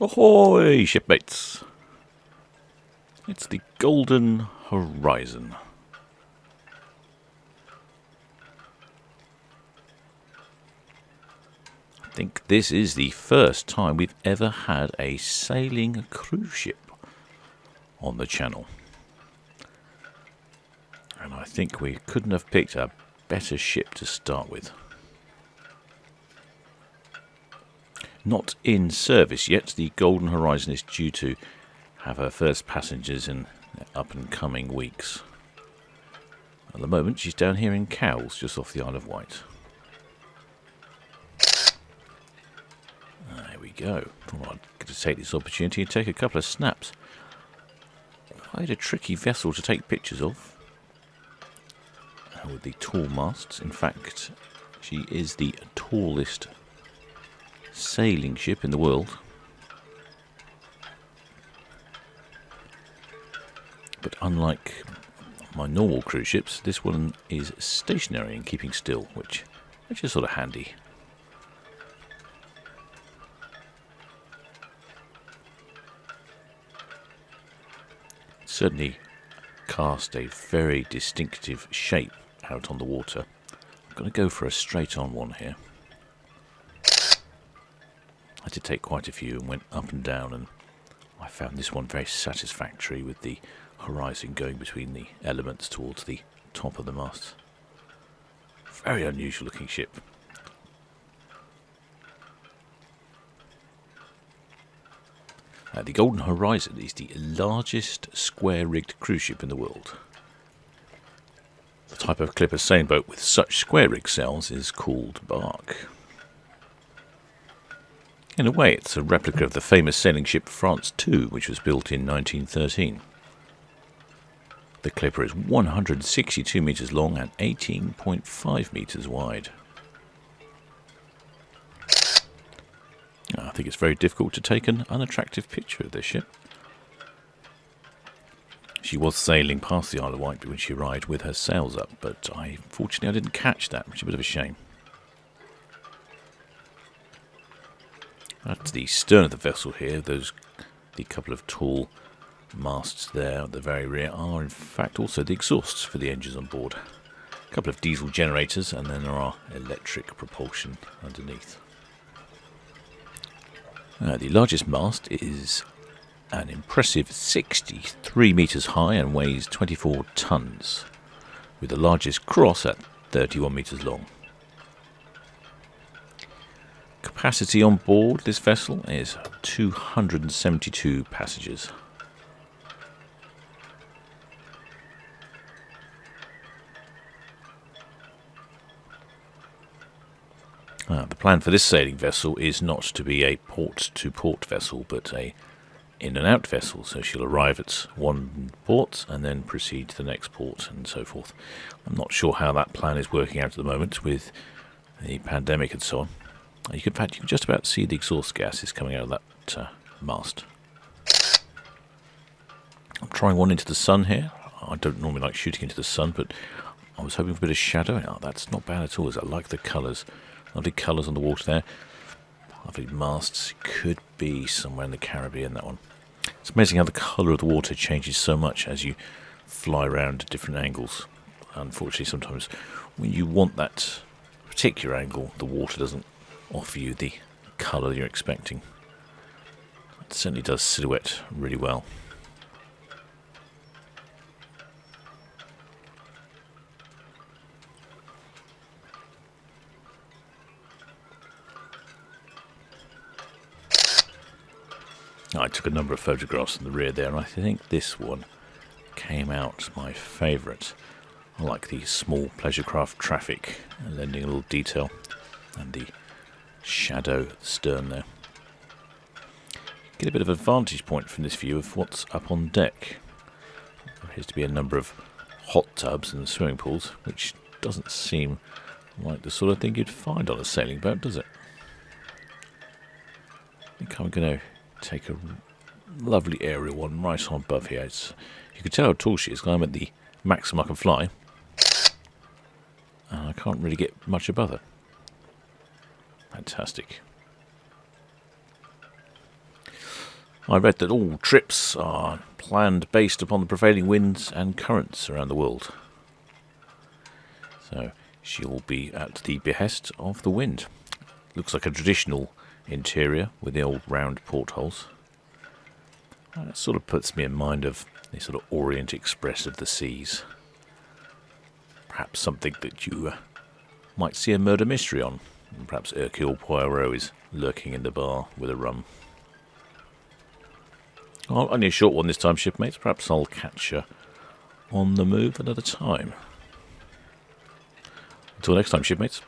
Ahoy, shipmates! It's the Golden Horizon. I think this is the first time we've ever had a sailing cruise ship on the channel. And I think we couldn't have picked a better ship to start with. Not in service yet, the Golden Horizon is due to have her first passengers in the up and coming weeks. At the moment she's down here in Cowes, just off the Isle of Wight. There we go. Thought I'd get to take this opportunity and take a couple of snaps. Quite a tricky vessel to take pictures of. With the tall masts. In fact, she is the tallest sailing ship in the world. But unlike my normal cruise ships, this one is stationary and keeping still, which is sort of handy. Certainly cast a very distinctive shape out on the water. I'm going to go for a straight on one here. I did take quite a few and went up and down, and I found this one very satisfactory with the horizon going between the elements towards the top of the mast. Very unusual looking ship. The Golden Horizon is the largest square-rigged cruise ship in the world. The type of clipper sailing boat with such square-rigged sails is called bark. In a way, it's a replica of the famous sailing ship France II, which was built in 1913. The clipper is 162 metres long and 18.5 metres wide. I think it's very difficult to take an unattractive picture of this ship. She was sailing past the Isle of Wight when she arrived with her sails up, but unfortunately I didn't catch that, which is a bit of a shame. At the stern of the vessel here, the couple of tall masts there at the very rear are in fact also the exhausts for the engines on board. A couple of diesel generators, and then there are electric propulsion underneath. The largest mast is an impressive 63 metres high and weighs 24 tonnes, with the largest cross at 31 metres long. Capacity on board this vessel is 272 passengers. The plan for this sailing vessel is not to be a port-to-port vessel, but a in-and-out vessel. So she'll arrive at one port and then proceed to the next port and so forth. I'm not sure how that plan is working out at the moment with the pandemic and so on. In fact, you can just about see the exhaust gases coming out of that mast. I'm trying one into the sun here. I don't normally like shooting into the sun, but I was hoping for a bit of shadow. Oh, that's not bad at all. I like the colours. Lovely colours on the water there. Lovely masts. Could be somewhere in the Caribbean, that one. It's amazing how the colour of the water changes so much as you fly around at different angles. Unfortunately, sometimes when you want that particular angle, the water doesn't offer you the colour you're expecting. It certainly does silhouette really well. I took a number of photographs in the rear there, and I think this one came out my favourite. I like the small pleasure craft traffic, lending a little detail, and the shadow at the stern there. Get a bit of a vantage point from this view of what's up on deck. There appears to be a number of hot tubs and swimming pools, which doesn't seem like the sort of thing you'd find on a sailing boat, does it? I think I'm going to take a lovely aerial one right on above here. You can tell how tall she is, because I'm at the maximum I can fly, and I can't really get much above her. I read that all trips are planned based upon the prevailing winds and currents around the world. So she will be at the behest of the wind. Looks like a traditional interior with the old round portholes. That sort of puts me in mind of the sort of Orient Express of the seas. Perhaps something that you might see a murder mystery on. And perhaps Hercule Poirot is lurking in the bar with a rum. Oh, only a short one this time, shipmates. Perhaps I'll catch you on the move another time. Until next time, shipmates.